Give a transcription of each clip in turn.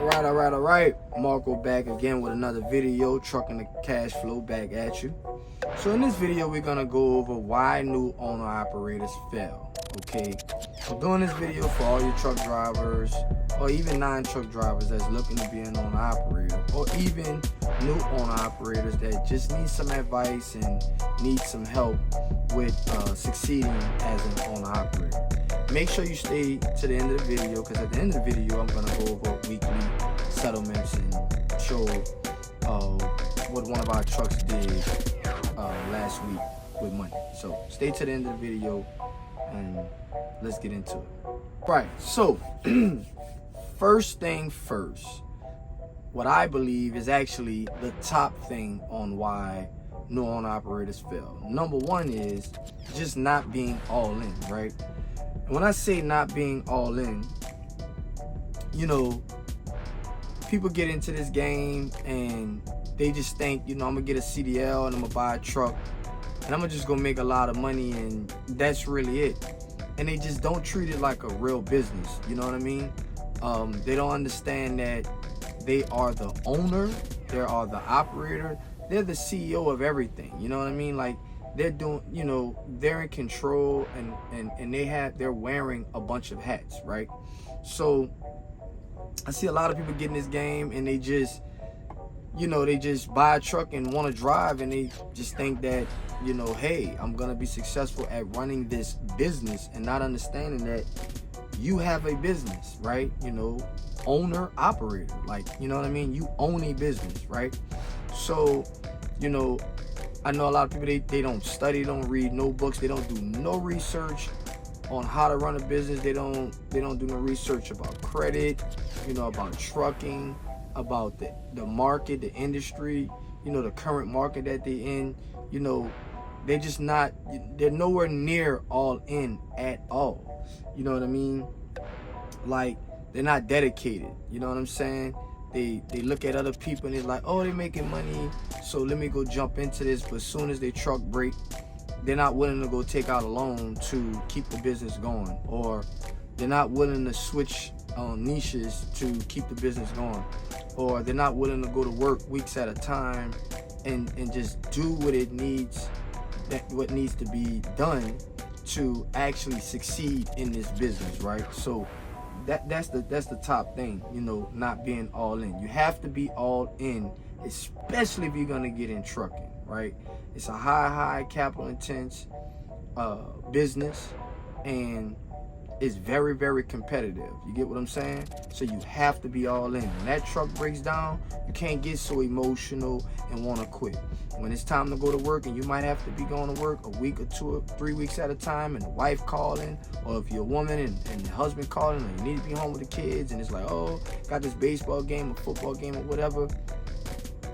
All right. Marco back again with another video, trucking the cash flow back at you. So in this video, we're gonna go over why new owner operators fail. Okay, I'm doing this video for all your truck drivers, or even non-truck drivers that's looking to be an owner operator, or even new owner operators that just need some advice and need some help with succeeding as an owner operator. Make sure you stay to the end of the video, because at the end of the video, I'm gonna go over weekly settlements and show what one of our trucks did last week with money. So stay to the end of the video and let's get into it. Right, so first thing first, what I believe is actually the top thing on why new owner operators fail. Number one is just not being all in, right? And when I say not being all in, you know, people get into this game and they just think, you know, I'm gonna get a CDL and I'm gonna buy a truck and I'm gonna just go make a lot of money and that's really it. And they just don't treat it like a real business, you know what I mean? They don't understand that they are the owner, they are the operator, they're the CEO of everything, you know what I mean? Like, they're doing, you know, they're in control and they're wearing a bunch of hats, right? So I see a lot of people get in this game and they just, you know, they just buy a truck and want to drive and they just think that, you know, hey, I'm gonna be successful at running this business, and not understanding that you have a business, right? You know, owner operator, like, you know what I mean? You own a business, right? So, you know, I know a lot of people, they don't study, don't read no books, they don't do no research on how to run a business. They don't do no research about credit, you know, about trucking, about the market, the industry, you know, the current market that they're in. You know, they're nowhere near all in at all. You know what I mean? Like, they're not dedicated, you know what I'm saying? They look at other people and they're like, oh, they're making money, so let me go jump into this. But as soon as they truck break, they're not willing to go take out a loan to keep the business going, or they're not willing to switch niches to keep the business going, or they're not willing to go to work weeks at a time and just do what needs to be done to actually succeed in this business, right? So that's the top thing, you know, not being all in. You have to be all in, especially if you're gonna get in trucking, right? It's a high capital intense business, and it's very, very competitive. You get what I'm saying? So you have to be all in. When that truck breaks down, you can't get so emotional and want to quit. When it's time to go to work, and you might have to be going to work a week or 2 or 3 weeks at a time, and the wife calling, or if you're a woman and the husband calling, and you need to be home with the kids, and it's like, oh, got this baseball game or football game or whatever,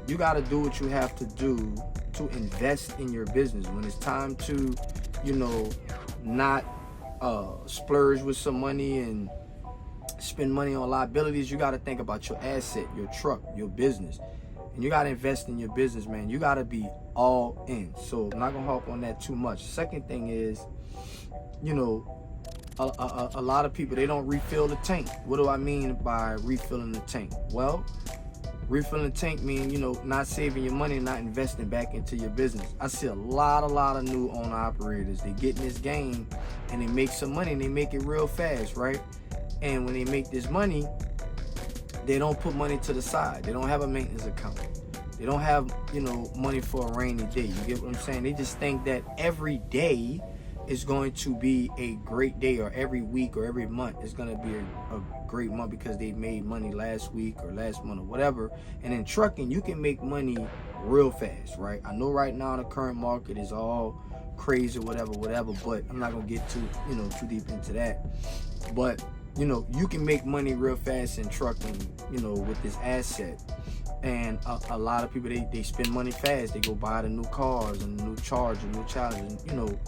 you got to do what you have to do to invest in your business. When it's time to, you know, not splurge with some money and spend money on liabilities, you got to think about your asset, your truck, your business, and you got to invest in your business, man. You got to be all in. So I'm not gonna harp on that too much. Second thing is, you know, a lot of people, they don't refill the tank. What do I mean by refilling the tank? Well, refilling the tank mean, you know, not saving your money and not investing back into your business. I see a lot of new owner operators. They get in this game and they make some money, and they make it real fast, right? And when they make this money, they don't put money to the side. They don't have a maintenance account. They don't have, you know, money for a rainy day. You get what I'm saying? They just think that every day is going to be a great day, or every week or every month is going to be a great month because they made money last week or last month or whatever. And in trucking, you can make money real fast, right? I know right now the current market is all crazy, whatever, but I'm not going to get too deep into that. But, you know, you can make money real fast in trucking, you know, with this asset. And a lot of people, they spend money fast. They go buy the new cars and the new Charger, new Challenger, and, you know,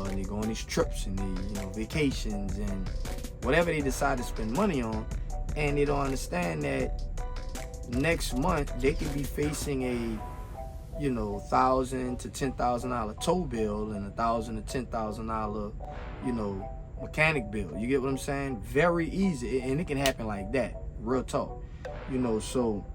and they go on these trips and they, you know, vacations and whatever they decide to spend money on, and they don't understand that next month they could be facing a, you know, $1,000 to $10,000 tow bill and $1,000 to $10,000, you know, mechanic bill. You get what I'm saying? Very easy, and it can happen like that. Real talk. So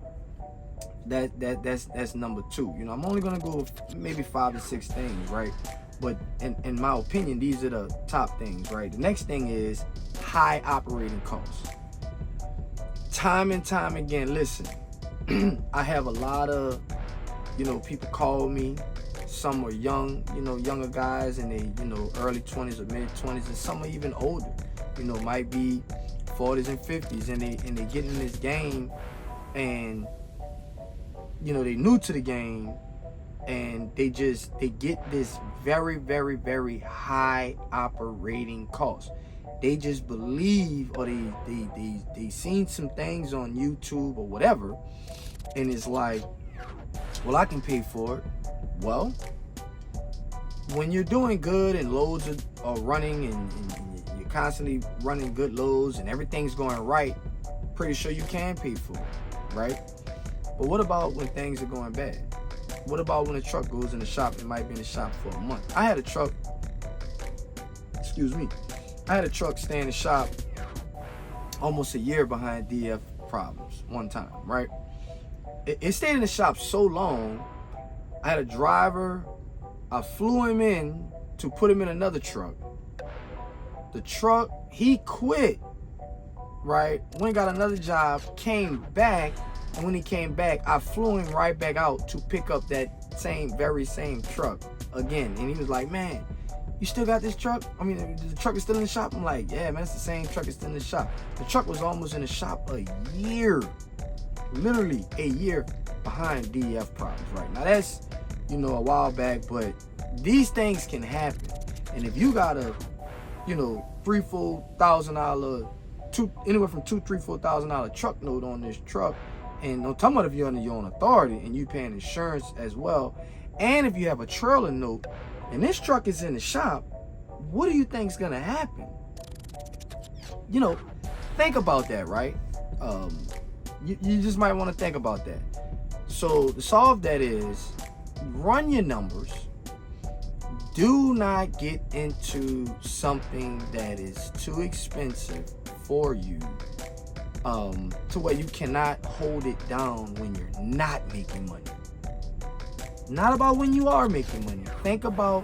that's number two. I'm only gonna go with maybe 5 to 6 things, right? But in my opinion, these are the top things, right? The next thing is high operating costs. Time and time again, listen, I have a lot of, people call me. Some are young, younger guys in their, early 20s or mid 20s, and some are even older, might be 40s and 50s, and they get in this game, and they new to the game, and they get this very, very, very high operating cost. They just believe, or they seen some things on YouTube or whatever, and it's like, well, I can pay for it. Well, when you're doing good and loads are running, and you're constantly running good loads and everything's going right, pretty sure you can pay for it, right? But what about when things are going bad? What about when a truck goes in the shop? It might be in the shop for a month. I had a truck stay in the shop almost a year behind DF problems one time, right? It stayed in the shop so long, I had a driver, I flew him in to put him in another truck. The truck, he quit, right? Went and got another job, came back, and when he came back, I flew him right back out to pick up that very same truck again. And he was like, man, you still got this truck? I mean, the truck is still in the shop? I'm like, yeah, man, it's the same truck, it's still in the shop. The truck was almost in the shop a year, literally a year behind DEF problems, right? Now that's, a while back, but these things can happen. And if you got a, $3,000-$4,000, anywhere from $2,000-$4,000 truck note on this truck, and I'm talking about if you're under your own authority and you paying insurance as well, and if you have a trailer note and this truck is in the shop, what do you think is gonna happen? Think about that, right? You just might want to think about that. So to solve that is, run your numbers. Do not get into something that is too expensive for you, to where you cannot hold it down when you're not making money. Not about when you are making money. Think about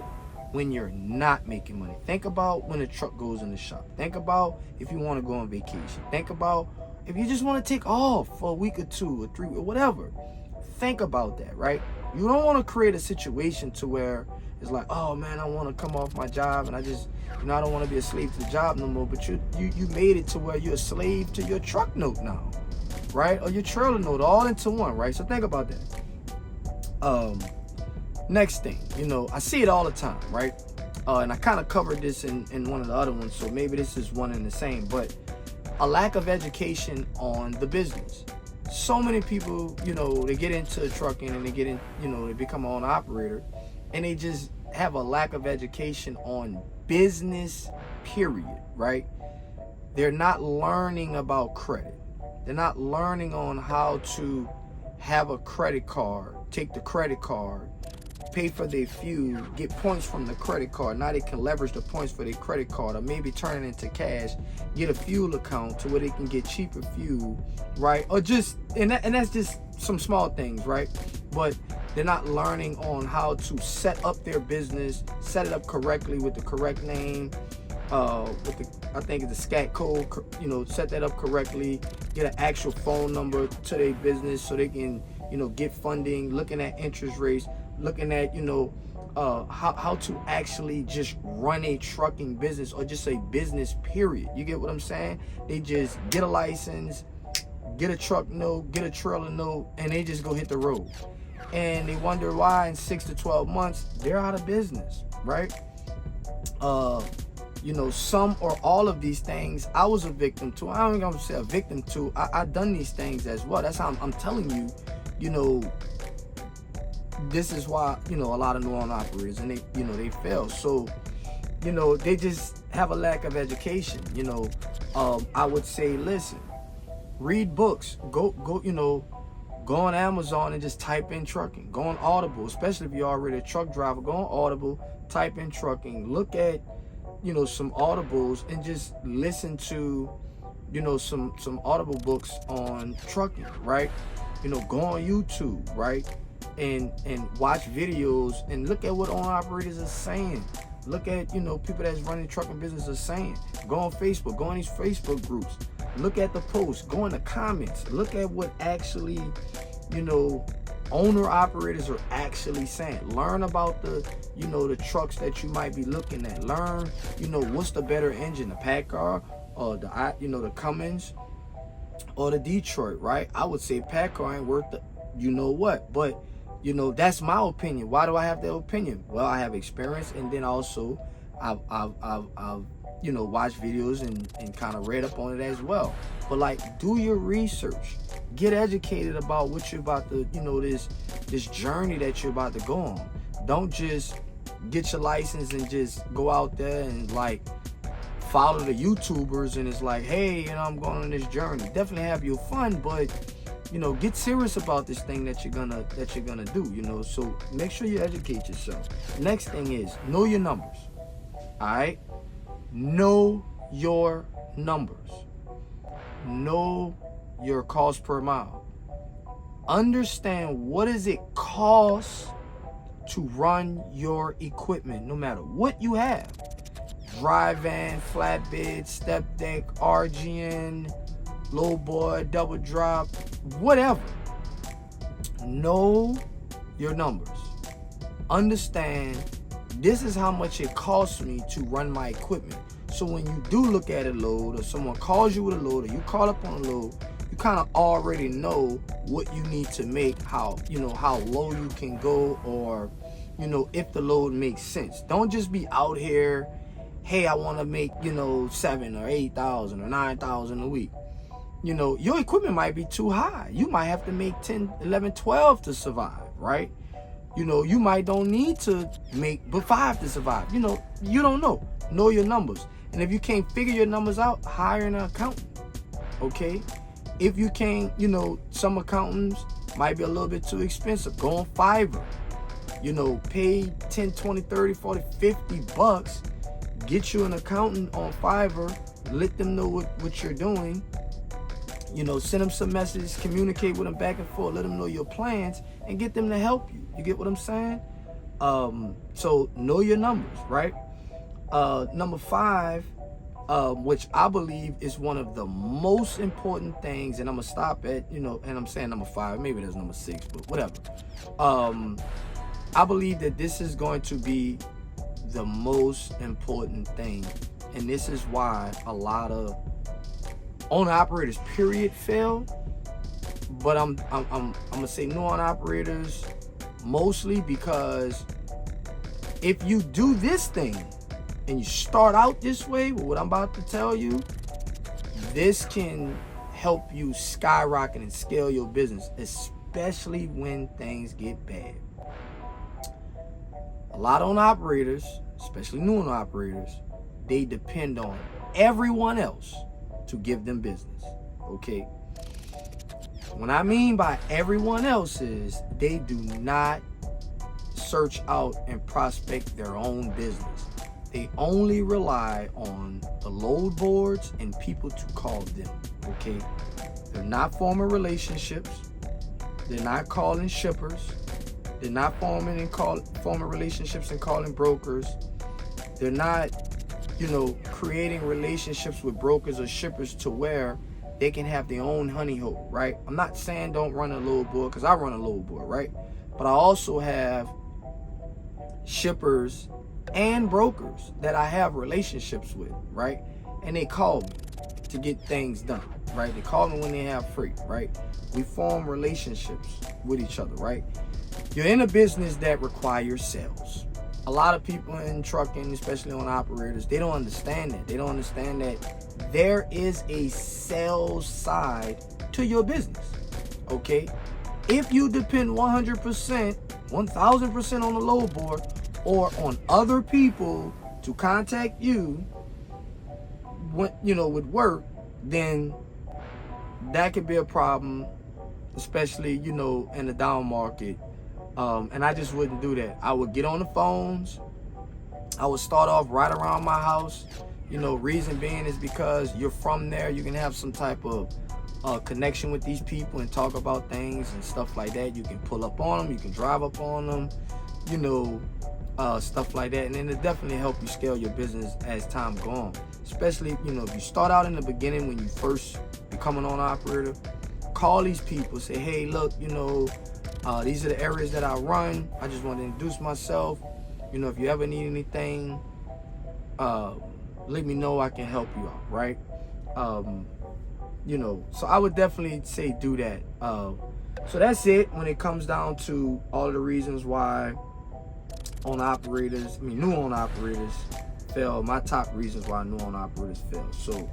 when you're not making money. Think about when the truck goes in the shop. Think about if you want to go on vacation. Think about if you just want to take off for a week or 2 or 3 or whatever. Think about that, right? You don't want to create a situation to where it's like, oh man, I want to come off my job and I just, I don't want to be a slave to the job no more. But you made it to where you're a slave to your truck note now, right? Or your trailer note, all into one, right? So think about that. Next thing, I see it all the time, right? And I kind of covered this in one of the other ones, so maybe this is one and the same, but a lack of education on the business. So many people, they get into trucking and they get in, they become an owner operator, and they just have a lack of education on business, period, right? They're not learning about credit. They're not learning on how to have a credit card, take the credit card, pay for their fuel, get points from the credit card. Now they can leverage the points for their credit card, or maybe turn it into cash, get a fuel account to where they can get cheaper fuel, right? Or just, and that's just some small things, right? But they're not learning on how to set up their business, set it up correctly with the correct name, with the, I think it's the SCAT code, set that up correctly, get an actual phone number to their business so they can, get funding, looking at interest rates, looking at, how to actually just run a trucking business, or just a business, period. You get what I'm saying? They just get a license, get a truck note, get a trailer note, and they just go hit the road. And they wonder why in 6 to 12 months, they're out of business, right? Some or all of these things, I was a victim to. I don't even gonna say a victim to. I done these things as well. That's how I'm telling you, this is why, a lot of new owner operators, and they fail. So, they just have a lack of education. I would say, listen, read books, go, go on Amazon and just type in trucking. Go on Audible, especially if you're already a truck driver. Go on Audible, type in trucking. Look at, some Audibles, and just listen to some audible books on trucking, right? Go on YouTube, right? And watch videos and look at what owner operators are saying. Look at, people that's running trucking business are saying. Go on Facebook, go on these Facebook groups. Look at the posts, go in the comments. Look at what actually, owner operators are actually saying. Learn about the trucks that you might be looking at. Learn, what's the better engine, the PACCAR or the Cummins or the Detroit, right? I would say PACCAR ain't worth the what, but that's my opinion. Why do I have that opinion? Well, I have experience, and then also I've watched videos and kind of read up on it as well. But like, do your research, get educated about what you're about to, this journey that you're about to go on. Don't just get your license and just go out there and like follow the YouTubers and it's like, hey, I'm going on this journey. Definitely have your fun, but get serious about this thing that you're gonna do. So make sure you educate yourself. Next thing is know your numbers. All right, know your numbers. Know your cost per mile. Understand what does it cost to run your equipment, no matter what you have. Dry van, flatbed, step deck, RGN, low boy, double drop, whatever. Know your numbers. Understand this is how much it costs me to run my equipment. So when you do look at a load, or someone calls you with a load, or you call up on a load, you kind of already know what you need to make, how low you can go, or if the load makes sense. Don't just be out here, hey, I want to make 7 or 8,000 or 9,000 a week. Your equipment might be too high. You might have to make 10, 11, 12 to survive, right? You might don't need to make but 5 to survive. You don't know. Know your numbers. And if you can't figure your numbers out, hire an accountant, okay? If you can't, some accountants might be a little bit too expensive. Go on Fiverr. Pay 10, 20, 30, 40, 50 bucks. Get you an accountant on Fiverr. Let them know what you're doing. Send them some messages, communicate with them back and forth, let them know your plans, and get them to help you. You get what I'm saying? So know your numbers, right? Number 5, which I believe is one of the most important things, and I'm gonna stop at, and I'm saying number 5, maybe there's number 6, but whatever. I believe that this is going to be the most important thing, and this is why a lot of owner operators period fail, but I'm gonna say new owner operators mostly, because if you do this thing and you start out this way with what I'm about to tell you, this can help you skyrocket and scale your business, especially when things get bad. A lot of owner operators, especially new owner operators, they depend on everyone else to give them business, okay? What I mean by everyone else is they do not search out and prospect their own business. They only rely on the load boards and people to call them, okay? They're not forming relationships. They're not calling shippers. They're not forming relationships and calling brokers. They're not creating relationships with brokers or shippers to where they can have their own honey hole, right? I'm not saying don't run a load board, because I run a load board, right? But I also have shippers and brokers that I have relationships with, right? And they call me to get things done, right? They call me when they have freight, right? We form relationships with each other, right? You're in a business that requires sales. A lot of people in trucking, especially on operators, they don't understand that. They don't understand that there is a sales side to your business, okay? If you depend 100%, 1,000% on the load board or on other people to contact you, with work, then that could be a problem, especially, in the down market. And I just wouldn't do that. I would get on the phones. I would start off right around my house, You know, reason being is because you're from there. You can have some type of connection with these people and talk about things and stuff like that. You can pull up on them, you can drive up on them, you know, stuff like that. And then it definitely help you scale your business as time goes on. Especially, you know, if you start out in the beginning when you first become an owner operator, call these people, say, hey, look, you know, these are the areas that I run. I just want to introduce myself. You know, if you ever need anything, let me know. I can help you out, right? You know, so I would definitely say do that. So that's it when it comes down to all the reasons why new owner operators fail. My top reasons why new owner operators fail. So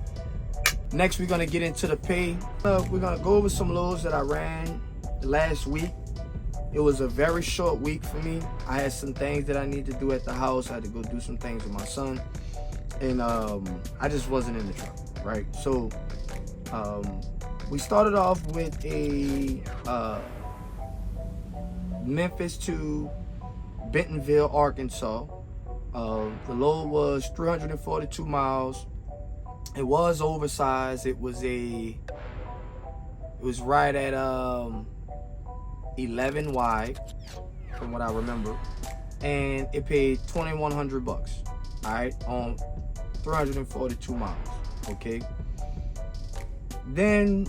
next we're gonna get into the pay. We're gonna go over some loads that I ran last week. It was a very short week for me. I had some things that I need to do at the house. I had to go do some things with my son, and I just wasn't in the truck, right? So we started off with a Memphis to Bentonville, Arkansas. The load was 342 miles. It was oversized. It was right at 11 wide, from what I remember, and it paid $2,100. All right, on 342 miles. Okay. Then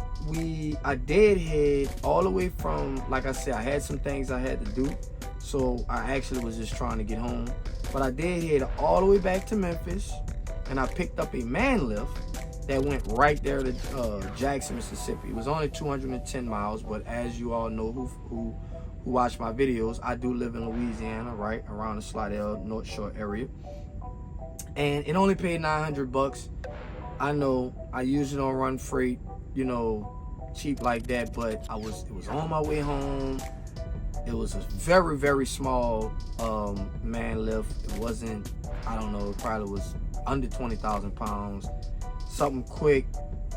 I did head all the way from, like I said, I had some things I had to do, so I actually was just trying to get home. But I did head all the way back to Memphis, and I picked up a man lift that went right there to Jackson, Mississippi. It was only 210 miles, but as you all know who watch my videos, I do live in Louisiana, right around the Slidell, North Shore area, and it only paid $900. I know I usually don't run freight, you know, cheap like that, but it was on my way home. It was a very, very small man lift. It wasn't, I don't know, it probably was under 20,000 pounds. Something quick,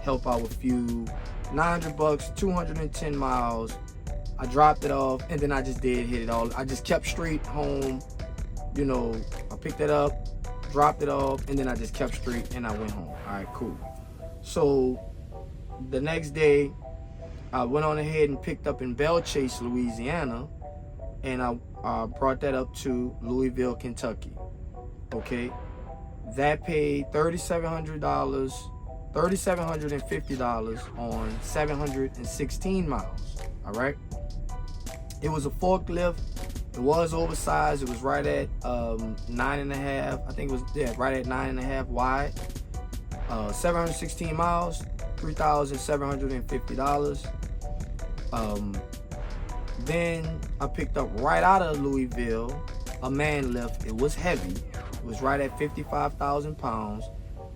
help out with fuel. $900, 210 miles. I dropped it off, and then I just did hit it all. I just kept straight home. You know, I picked it up, dropped it off, and then I just kept straight, and I went home. All right, cool. So the next day, I went on ahead and picked up in Belle Chase, Louisiana, and I brought that up to Louisville, Kentucky. Okay, that paid $3,750 on 716 miles. All right, it was a forklift. It was oversized. It was right at 9.5. I think it was right at 9.5 wide. 716 miles, $3,750. Then I picked up right out of Louisville a man lift. It was heavy. It was right at 55,000 pounds,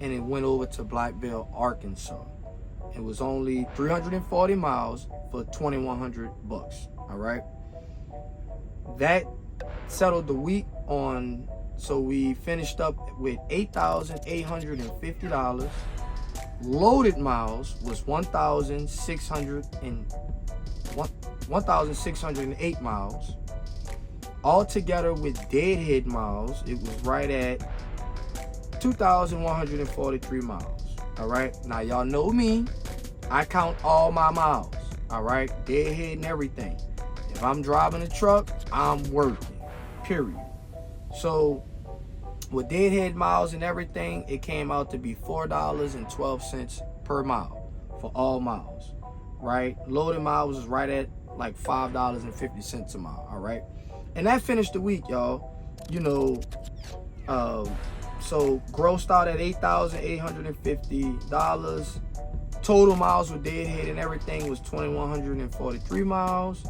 and it went over to Blackville, Arkansas. It was only 340 miles for $2,100. All right. That settled the week on. So we finished up with $8,850. Loaded miles was 1,608 miles. Altogether with deadhead miles, it was right at 2,143 miles. All right. Now y'all know me. I count all my miles. All right. Deadhead and everything. If I'm driving a truck, I'm working. Period. So with deadhead miles and everything, it came out to be $4.12 per mile for all miles, right? Loaded miles was right at like $5.50 a mile, all right? And that finished the week, y'all. You know, so grossed out at $8,850. Total miles with deadhead and everything was 2,143 miles.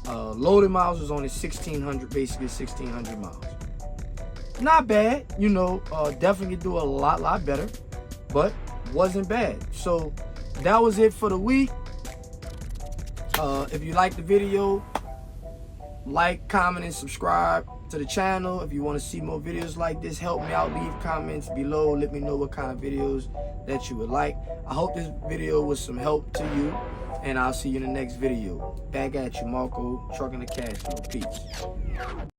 Loaded miles was only 1,600, basically 1,600 miles. Not bad, you know, definitely could do a lot better, but wasn't bad. So that was it for the week. If you liked the video, like, comment, and subscribe to the channel. If you want to see more videos like this, help me out. Leave comments below. Let me know what kind of videos that you would like. I hope this video was some help to you, and I'll see you in the next video. Back at you, Marco, Trucking the Cash Flow. Peace.